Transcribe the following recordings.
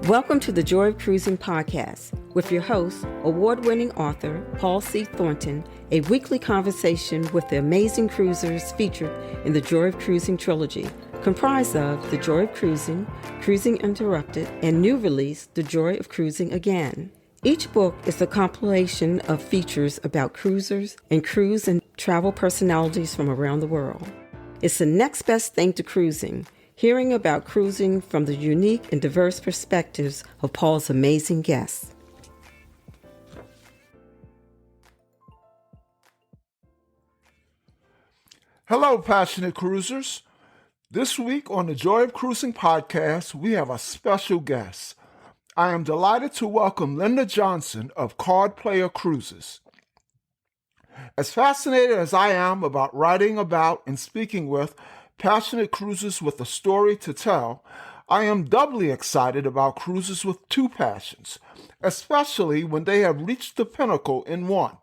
Welcome to the Joy of Cruising podcast with your host, award-winning author Paul C. Thornton, a weekly conversation with the amazing cruisers featured in the Joy of Cruising trilogy, comprised of The Joy of Cruising, Cruising Interrupted, and new release, The Joy of Cruising Again. Each book is a compilation of features about cruisers and cruise and travel personalities from around the world. It's the next best thing to cruising, hearing about cruising from the unique and diverse perspectives of Paul's amazing guests. Hello, passionate cruisers. This week on the Joy of Cruising podcast, we have a special guest. I am delighted to welcome Linda Johnson of Card Player Cruises. As fascinated as I am about writing about and speaking with passionate cruisers with a story to tell, I am doubly excited about cruisers with two passions, especially when they have reached the pinnacle in one.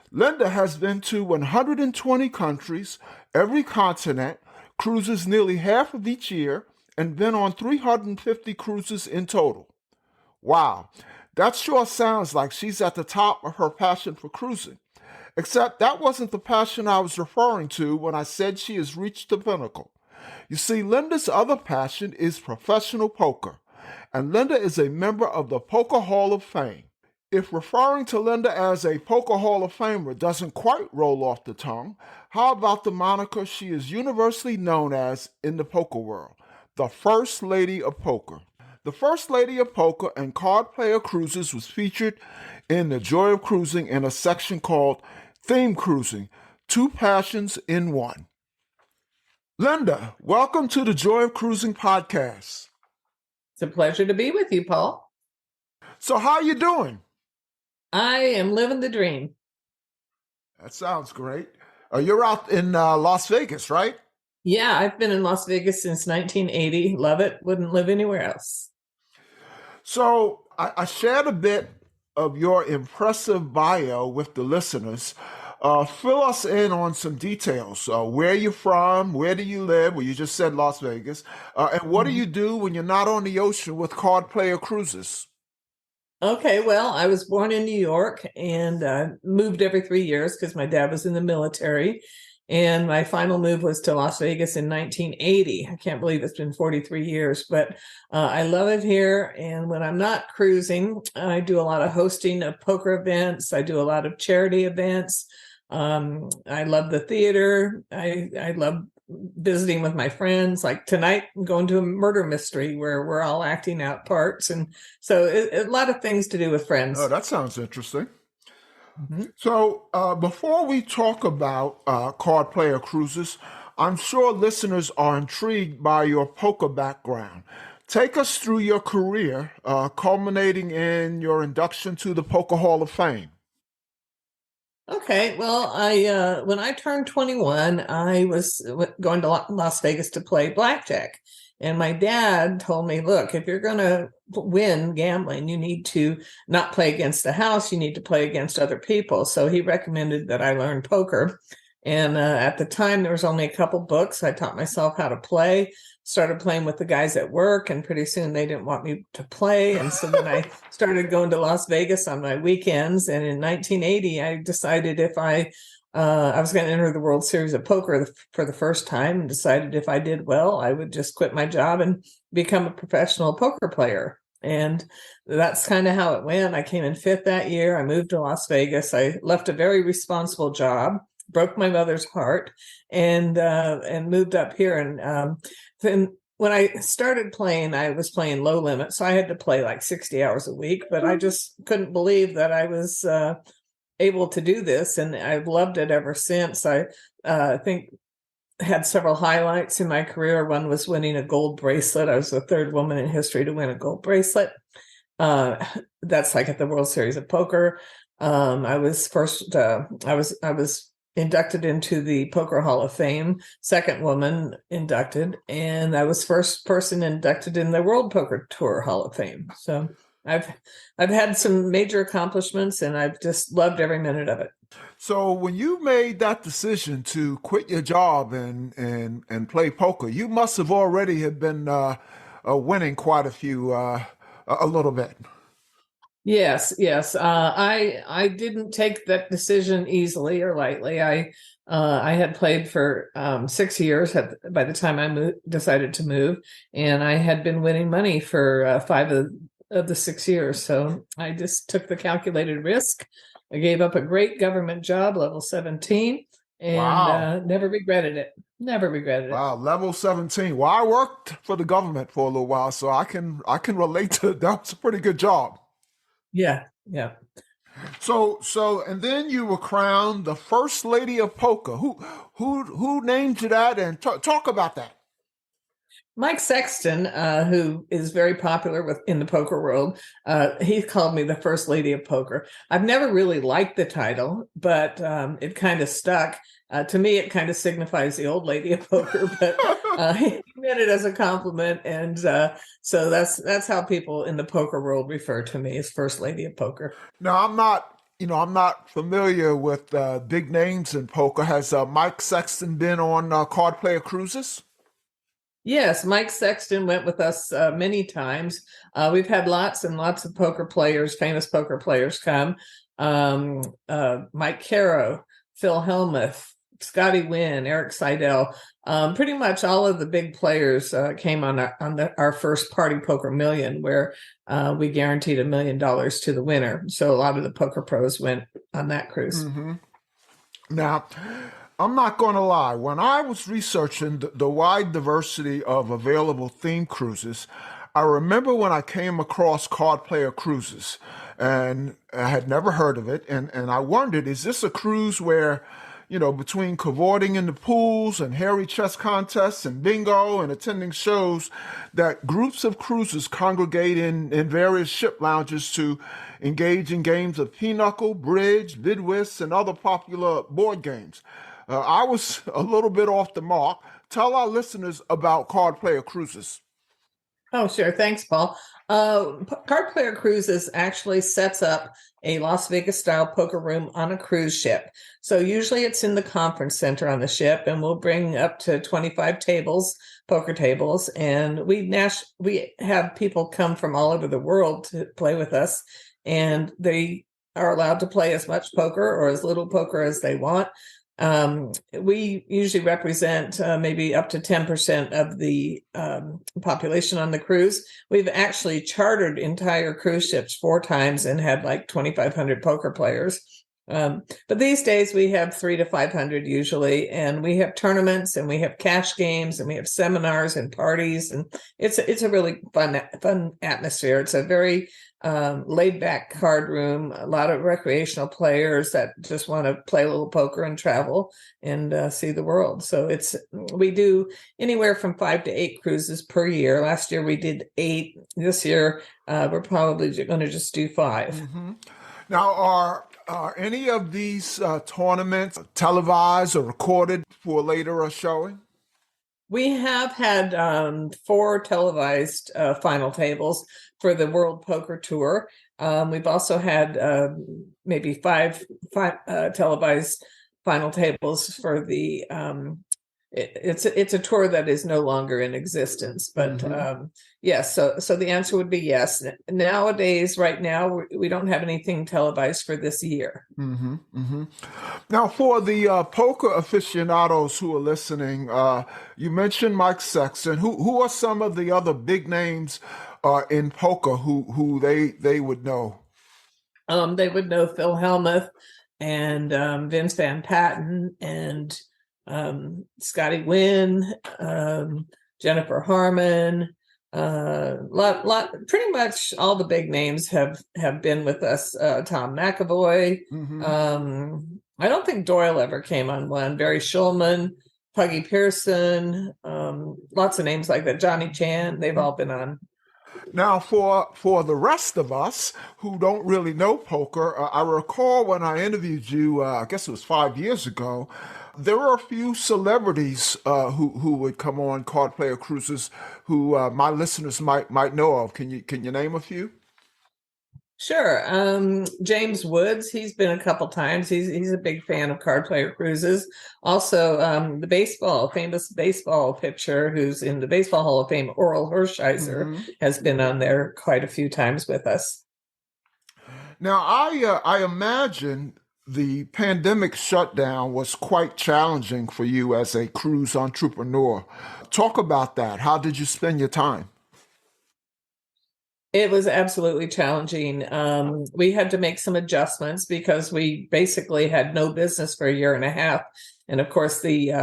Linda has been to 120 countries, every continent, cruises nearly half of each year, and been on 350 cruises in total. Wow, that sure sounds like she's at the top of her passion for cruising. Except that wasn't the passion I was referring to when I said she has reached the pinnacle. You see, Linda's other passion is professional poker, and Linda is a member of the Poker Hall of Fame. If referring to Linda as a Poker Hall of Famer doesn't quite roll off the tongue, how about the moniker she is universally known as in the poker world, the First Lady of Poker? The First Lady of Poker and Card Player Cruises was featured in the Joy of Cruising in a section called Theme Cruising, Two Passions in One. Linda, welcome to the Joy of Cruising podcast. It's a pleasure to be with you, Paul. So how are you doing? I am living the dream. That sounds great. You're out in Las Vegas, right? Yeah, I've been in Las Vegas since 1980. Love it. Wouldn't live anywhere else. So I shared a bit of your impressive bio with the listeners. Fill us in on some details. Where you're from, where do you live? Well, you just said Las Vegas. And what do you do when you're not on the ocean with Card Player Cruises? Okay, well, I was born in New York and moved every 3 years because my dad was in the military. And my final move was to Las Vegas in 1980. I can't believe it's been 43 years, but I love it here. And when I'm not cruising, I do a lot of hosting of poker events. I do a lot of charity events. I love the theater. I love visiting with my friends. Like tonight, I'm going to a murder mystery where we're all acting out parts. And so a lot of things to do with friends. Oh, that sounds interesting. Mm-hmm. So before we talk about Card Player Cruises, I'm sure listeners are intrigued by your poker background. Take us through your career, culminating in your induction to the Poker Hall of Fame. Okay, well, I when I turned 21, I was going to Las Vegas to play blackjack. And my dad told me, look, if you're going to win gambling, you need to not play against the house. You need to play against other people. So he recommended that I learn poker. And at the time, there was only a couple books. I taught myself how to play, started playing with the guys at work, and pretty soon they didn't want me to play. And so then I started going to Las Vegas on my weekends. And in 1980, I decided if I was going to enter the World Series of Poker for the first time, and decided if I did well, I would just quit my job and become a professional poker player. And that's kind of how it went. I came in fifth that year. I moved to Las Vegas. I left a very responsible job, broke my mother's heart, and moved up here. And then when I started playing, I was playing low limit, so I had to play like 60 hours a week. But I just couldn't believe that I was able to do this, and I've loved it ever since. I think had several highlights in my career. One was winning a gold bracelet. I was the third woman in history to win a gold bracelet. That's like at the World Series of Poker. I was first. I was inducted into the Poker Hall of Fame, second woman inducted, and I was first person inducted in the World Poker Tour Hall of Fame. So I've had some major accomplishments, and I've just loved every minute of it. So when you made that decision to quit your job and play poker, you must have already have been winning quite a few a little bit. Yes, yes. I didn't take that decision easily or lightly. I had played for 6 years by the time I decided to move, and I had been winning money for five of the 6 years. So I just took the calculated risk. I gave up a great government job, level 17, and Wow. never regretted it. Never regretted it. Wow, level 17. Well, I worked for the government for a little while, so I can relate to that. Was a pretty good job. Yeah, yeah. So and then you were crowned the first lady of poker. Who named you that? And talk about that. Mike Sexton, who is very popular in the poker world, he called me the first lady of poker. I've never really liked the title, but it kind of stuck. To me, it kind of signifies the old lady of poker, but he meant it as a compliment, and so that's how people in the poker world refer to me as first lady of poker. Now I'm not familiar with big names in poker. Has Mike Sexton been on Card Player Cruises? Yes, Mike Sexton went with us many times. We've had lots and lots of poker players, famous poker players come. Mike Caro, Phil Hellmuth, Scotty Wynn, Eric Seidel. Pretty much all of the big players came on our first Party Poker Million, where we guaranteed $1 million to the winner. So a lot of the poker pros went on that cruise. Hmm. Now, I'm not going to lie. When I was researching the wide diversity of available theme cruises, I remember when I came across Card Player Cruises, and I had never heard of it, and I wondered, is this a cruise where, between cavorting in the pools and hairy chess contests and bingo and attending shows, that groups of cruisers congregate in various ship lounges to engage in games of pinochle, bridge, bid whist, and other popular board games. I was a little bit off the mark. Tell our listeners about Card Player Cruises. Oh, sure. Thanks, Paul. Card Player Cruises actually sets up a Las Vegas style poker room on a cruise ship. So usually it's in the conference center on the ship, and we'll bring up to 25 tables, poker tables, and we have people come from all over the world to play with us, and they are allowed to play as much poker or as little poker as they want. We usually represent maybe up to 10% of the population on the cruise. We've actually chartered entire cruise ships 4 times and had like 2,500 poker players. But these days we have 300 to 500 usually, and we have tournaments and we have cash games and we have seminars and parties, and it's a really fun atmosphere. It's a very laid back card room, a lot of recreational players that just want to play a little poker and travel and see the world. So we do anywhere from 5 to 8 cruises per year. Last year we did 8. This year we're probably going to just do 5. Hmm. Now, are any of these tournaments televised or recorded for later showing? We have had 4 televised final tables for the World Poker Tour. We've also had maybe five televised final tables for the. It's a tour that is no longer in existence, but yes. So the answer would be yes. Nowadays, right now, we don't have anything televised for this year. Hmm. Hmm. Now, for the poker aficionados who are listening, you mentioned Mike Sexton. Who are some of the other big names in poker who they would know? They would know Phil Hellmuth and Vince Van Patten and Scotty Wynn, Jennifer Harmon. Pretty much all the big names have been with us. Tom McAvoy. I don't think Doyle ever came on one. Barry Schulman, Puggy Pearson, lots of names like that. Johnny Chan, they've all been on. Now, for the rest of us who don't really know poker, I recall when I interviewed you, I guess it was 5 years ago, there were a few celebrities who would come on Card Player Cruises who my listeners might know of. Can you name a few? Sure. James Woods, he's been a couple times. He's a big fan of Card Player Cruises. Also, the famous baseball pitcher who's in the Baseball Hall of Fame, Oral Hershiser, has been on there quite a few times with us. Now, I imagine the pandemic shutdown was quite challenging for you as a cruise entrepreneur. Talk about that. How did you spend your time? It was absolutely challenging. We had to make some adjustments because we basically had no business for a year and a half, and of course the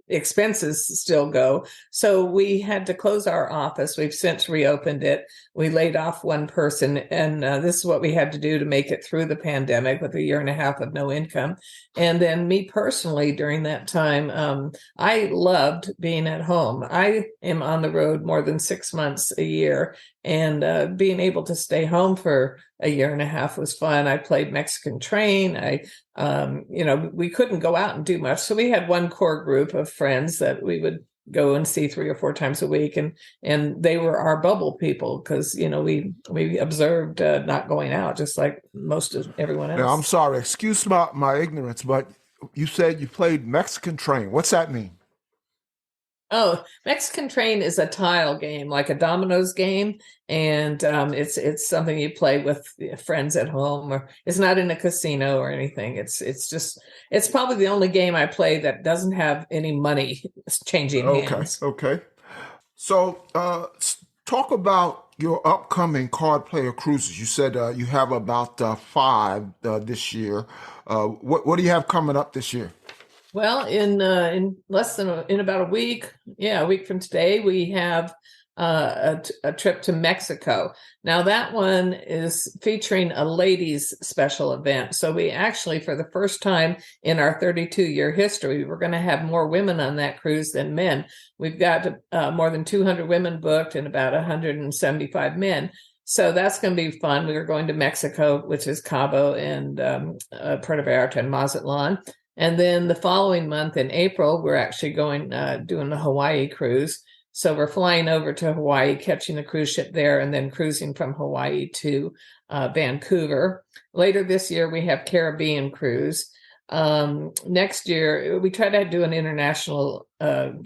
expenses still go. So we had to close our office. We've since reopened it. We laid off one person, and this is what we had to do to make it through the pandemic with a year and a half of no income. And then me personally, during that time, I loved being at home. I am on the road more than 6 months a year, and being able to stay home for a year and a half was fun. I played Mexican Train. We couldn't go out and do much. So we had one core group of friends that we would go and see 3 or 4 times a week. And they were our bubble people because, we observed not going out just like most of everyone Now, I'm else. sorry, excuse my ignorance, but you said you played Mexican Train. What's that mean? Oh, Mexican Train is a tile game, like a dominoes game, and it's something you play with friends at home, or it's not in a casino or anything. It's probably the only game I play that doesn't have any money changing Okay, hands. okay. So, talk about your upcoming card player cruises. You said you have about 5 this year. What do you have coming up this year? Well, in less than in about a week from today, we have a trip to Mexico. Now that one is featuring a ladies special event. So we actually, for the first time in our 32-year history, we're going to have more women on that cruise than men. We've got more than 200 women booked and about 175 men. So that's going to be fun. We are going to Mexico, which is Cabo and Puerto Vallarta and Mazatlan. And then the following month in April, we're actually going doing the Hawaii cruise. So we're flying over to Hawaii, catching a cruise ship there, and then cruising from Hawaii to Vancouver. Later this year, we have Caribbean cruise. Next year, we try to do an international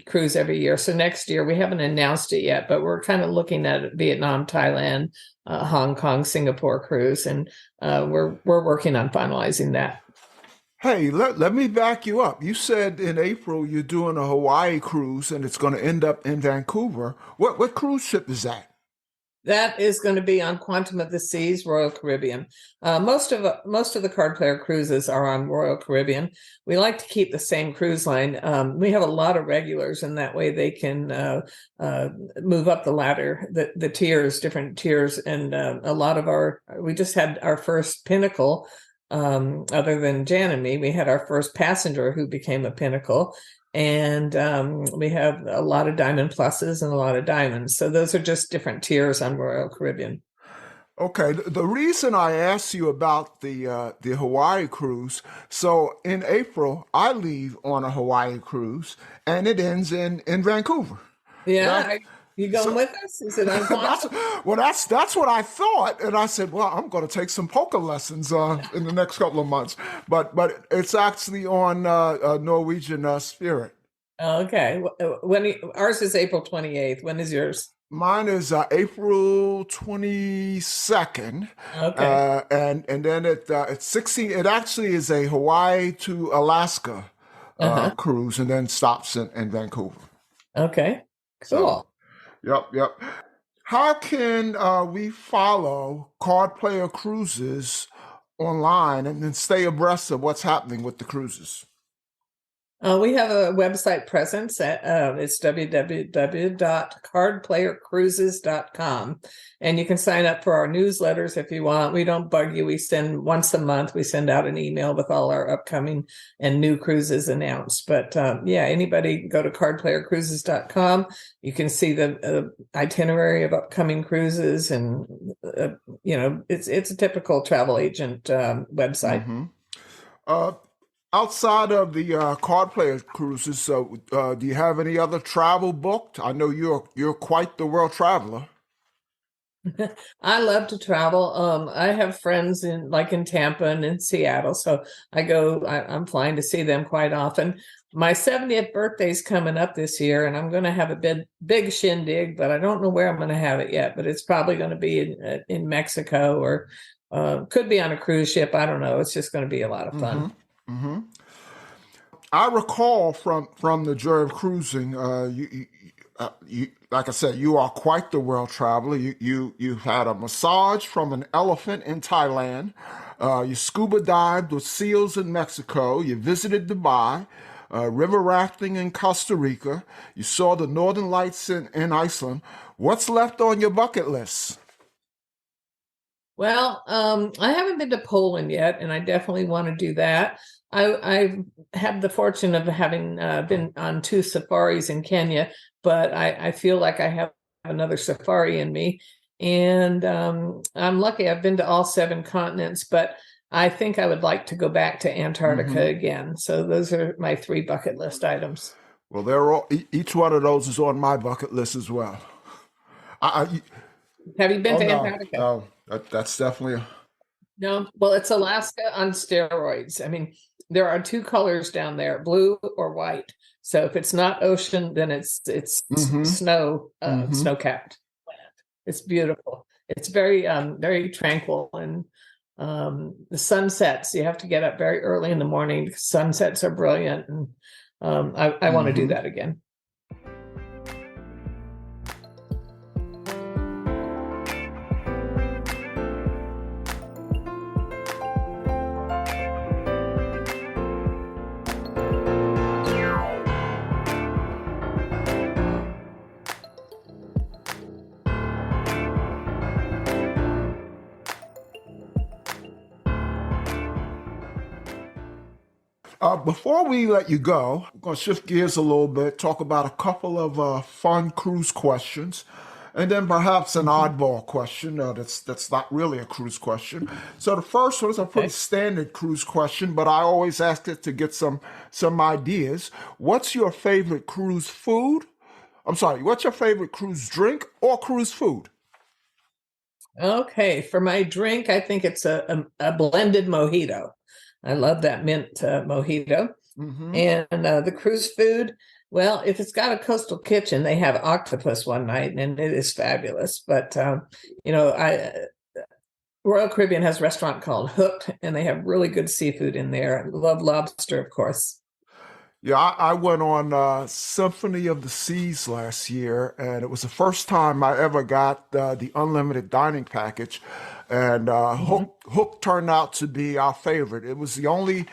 cruise every year. So next year, we haven't announced it yet, but we're kind of looking at Vietnam, Thailand, Hong Kong, Singapore cruise, and we're working on finalizing that. Hey, let me back you up. You said in April you're doing a Hawaii cruise and it's going to end up in Vancouver. What cruise ship is that? That is going to be on Quantum of the Seas, Royal Caribbean. Most of the card player cruises are on Royal Caribbean. We like to keep the same cruise line. We have a lot of regulars, and that way they can move up the ladder, the tiers, different tiers, and a lot of we just had our first Pinnacle. Other than Jan and me, we had our first passenger who became a Pinnacle. And we have a lot of Diamond Pluses and a lot of Diamonds. So those are just different tiers on Royal Caribbean. Okay, the reason I asked you about the Hawaii cruise, so in April I leave on a Hawaii cruise and it ends in Vancouver. That Yeah, you going so with us? Is it on that's Quantum? that's what I thought, and I said, well, I'm going to take some poker lessons in the next couple of months, but it's actually on Norwegian Spirit. Okay. Ours is April 28th. When is yours? Mine is April 22nd, Okay. and then it's 16. It actually is a Hawaii to Alaska Uh-huh. cruise, and then stops in Vancouver. Okay. So, Cool. yep. How can we follow Card Player Cruises online and then stay abreast of what's happening with the cruises? We have a website presence at it's www.cardplayercruises.com, and you can sign up for our newsletters if you want. We don't bug you. We send once a month. We send out an email with all our upcoming and new cruises announced. But anybody go to cardplayercruises.com. You can see the itinerary of upcoming cruises, and it's a typical travel agent website. Mm-hmm. Uh, Outside of the card player cruises, so do you have any other travel booked? I know you're quite the world traveler. I love to travel. I have friends in Tampa and in Seattle, so I'm flying to see them quite often. My 70th birthday is coming up this year, and I'm going to have a big shindig, but I don't know where I'm going to have it yet. But it's probably going to be in Mexico, or could be on a cruise ship. I don't know. It's just going to be a lot of fun. I recall from the joy of cruising, you, like I said, you are quite the world traveler. You had a massage from an elephant in Thailand. You scuba dived with seals in Mexico. You visited Dubai. River rafting in Costa Rica. You saw the Northern Lights in Iceland. What's left on your bucket list? Well, I haven't been to Poland yet, and I definitely want to do that. I have the fortune of having been on 2 safaris in Kenya, but I feel like I have another safari in me. And I'm lucky I've been to all 7 continents, but I think I would like to go back to Antarctica again. So those are my 3 bucket list items. Well, they're all, each one of those is on my bucket list as well. Have you been to Antarctica? No, that's definitely No. Well, it's Alaska on steroids. I mean, there are 2 colors down there, blue or white. So if it's not ocean, then it's snow, snow-capped land. It's beautiful. It's very tranquil, and the sunsets. You have to get up very early in the morning. Sunsets are brilliant, and I want to do that again. Before we let you go, I'm going to shift gears a little bit, talk about a couple of fun cruise questions, and then perhaps an oddball question that's not really a cruise question. So the first one is a pretty standard cruise question, but I always ask it to get some ideas. What's your favorite cruise food? What's your favorite cruise drink or cruise food? Okay, for my drink, I think it's a blended mojito. I love that mint mojito. And the cruise food, well, if it's got a coastal kitchen, they have octopus one night, and it is fabulous. But Royal Caribbean has a restaurant called Hooked, and they have really good seafood in there. I love lobster, of course. Yeah, I went on Symphony of the Seas last year, and it was the first time I ever got the unlimited dining package. And Hook turned out to be our favorite. It was the only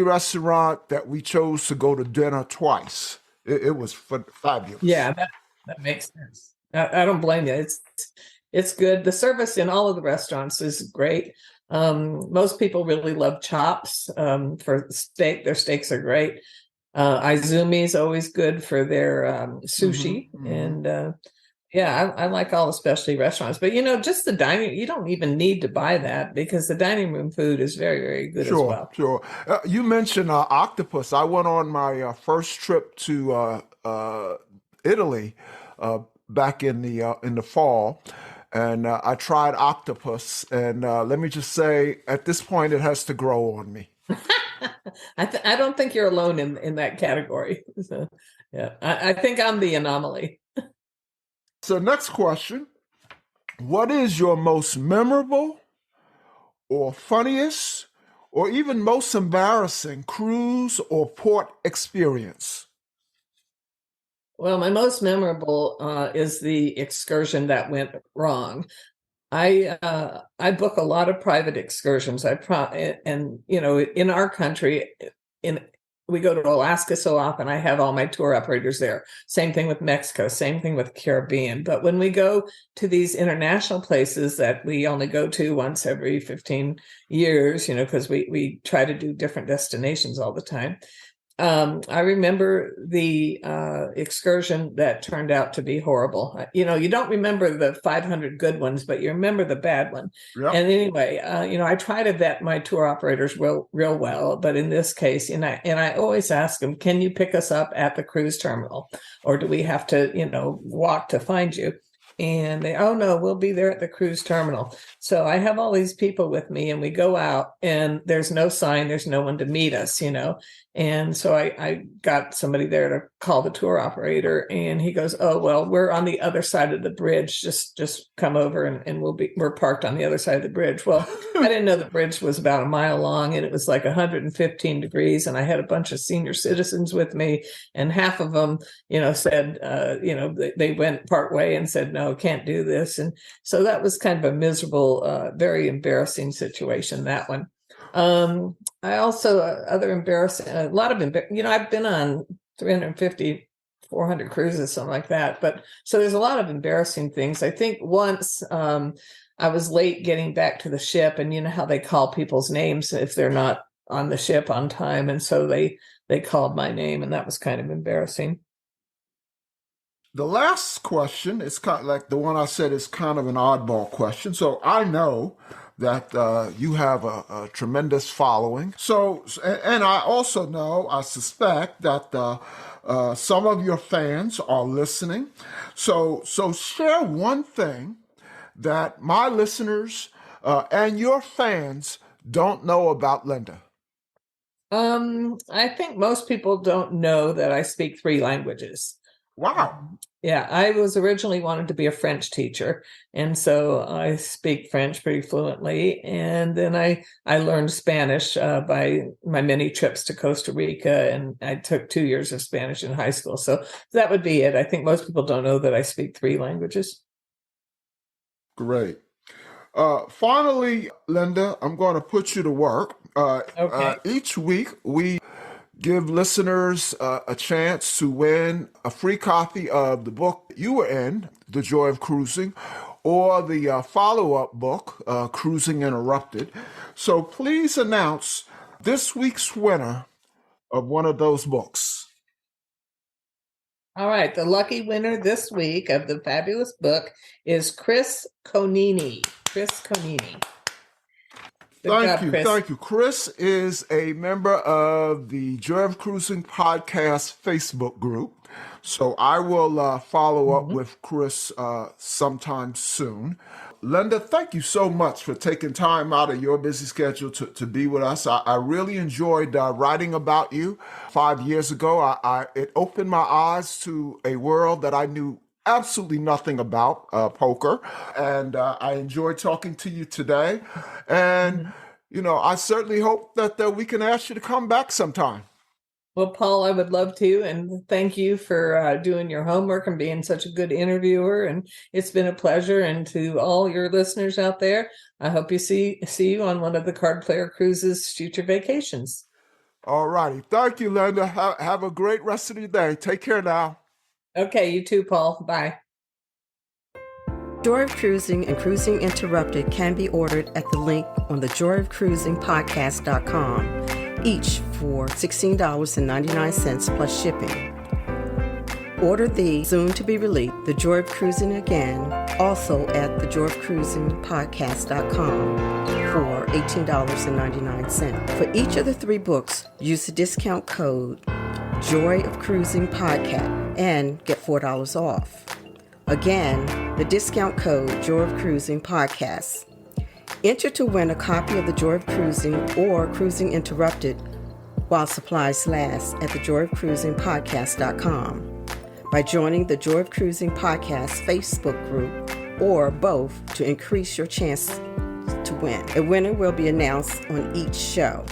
restaurant that we chose to go to dinner twice. It was fabulous. Yeah, that makes sense. I don't blame you. It's good. The service in all of the restaurants is great. Most people really love chops for steak. Their steaks are great. Izumi is always good for their sushi. And I like all the specialty restaurants. But, just the dining, you don't even need to buy that because the dining room food is very, very good as well. Sure. You mentioned octopus. I went on my first trip to Italy back in the fall. And I tried octopus, and let me just say, at this point, it has to grow on me. I don't think you're alone in that category. So, yeah, I think I'm the anomaly. So next question, what is your most memorable or funniest or even most embarrassing cruise or port experience? Well, my most memorable is the excursion that went wrong. I book a lot of private excursions. In our country, we go to Alaska so often. I have all my tour operators there. Same thing with Mexico. Same thing with Caribbean. But when we go to these international places that we only go to once every 15 years, because we try to do different destinations all the time. I remember the excursion that turned out to be horrible. You don't remember the 500 good ones, but you remember the bad one. Yep. And anyway, I try to vet my tour operators real well, but in this case, and I always ask them, can you pick us up at the cruise terminal, or do we have to, walk to find you? And oh no, we'll be there at the cruise terminal. So I have all these people with me and we go out and there's no sign, there's no one to meet us, And so I got somebody there to call the tour operator, and he goes, "Oh, well, we're on the other side of the bridge. Just come over and we're parked on the other side of the bridge." Well, I didn't know the bridge was about a mile long, and it was like 115 degrees. And I had a bunch of senior citizens with me, and half of them, said, they went part way and said, "No, can't do this." And so that was kind of a miserable, very embarrassing situation, that one. I also, other embarrassing, a lot of, I've been on 350, 400 cruises, something like that. But so there's a lot of embarrassing things. I think once I was late getting back to the ship, and you know how they call people's names if they're not on the ship on time. And so they called my name, and that was kind of embarrassing. The last question is kind of like the one I said is kind of an oddball question. So I know that you have a tremendous following. So, and I also know, I suspect that some of your fans are listening. So share one thing that my listeners and your fans don't know about Linda. I think most people don't know that I speak 3 languages. Wow. Yeah, I was originally wanted to be a French teacher, and so I speak French pretty fluently. And then I learned Spanish by my many trips to Costa Rica, and I took 2 years of Spanish in high school. So that would be it. I think most people don't know that I speak 3 languages. Great. Finally, Linda, I'm going to put you to work. Okay. Each week, we give listeners a chance to win a free copy of the book you were in, The Joy of Cruising, or the follow-up book, Cruising Interrupted. So please announce this week's winner of one of those books. All right. The lucky winner this week of the fabulous book is Chris Conini. Chris Conini. Thank you. Chris is a member of the Joy of Cruising podcast Facebook group. So I will follow up with Chris sometime soon. Linda, thank you so much for taking time out of your busy schedule to be with us. I really enjoyed writing about you 5 years ago. It opened my eyes to a world that I knew absolutely nothing about, poker. And I enjoyed talking to you today. And, I certainly hope that we can ask you to come back sometime. Well, Paul, I would love to. And thank you for doing your homework and being such a good interviewer. And it's been a pleasure. And to all your listeners out there, I hope you see you on one of the Card Player Cruises' future vacations. All righty. Thank you, Linda. Have a great rest of your day. Take care now. Okay, you too, Paul. Bye. Joy of Cruising and Cruising Interrupted can be ordered at the link on the joyofcruisingpodcast.com, each for $16.99 plus shipping. Order the soon-to-be-released The Joy of Cruising Again, also at the joyofcruisingpodcast.com for $18.99. For each of the 3 books, use the discount code Joy of Cruising Podcast and get $4 off. Again, the discount code Joy of Cruising Podcast. Enter to win a copy of The Joy of Cruising or Cruising Interrupted while supplies last at thejoyofcruisingpodcast.com by joining the Joy of Cruising Podcast Facebook group or both to increase your chance to win. A winner will be announced on each show.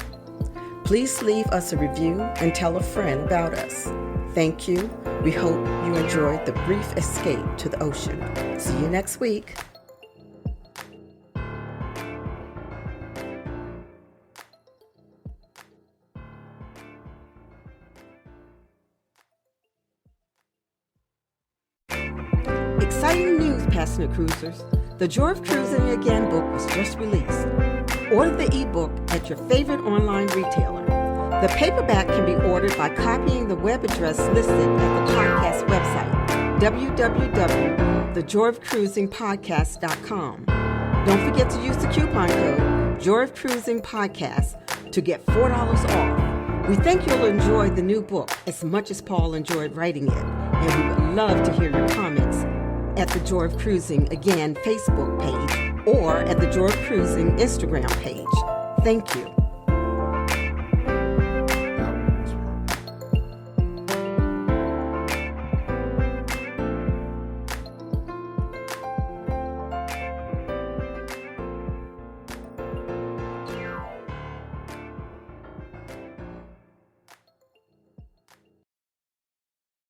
Please leave us a review and tell a friend about us. Thank you. We hope you enjoyed the brief escape to the ocean. See you next week. Exciting news, passionate cruisers. The Joy of Cruising Again book was just released. Order the ebook at your favorite online retailer. The paperback can be ordered by copying the web address listed at the podcast website, www.thejoyofcruisingpodcast.com. Don't forget to use the coupon code Joy of Cruising Podcast to get $4 off. We think you'll enjoy the new book as much as Paul enjoyed writing it, and we would love to hear your comments at the Joy of Cruising, again, Facebook page, or at the Joy of Cruising Instagram page. Thank you.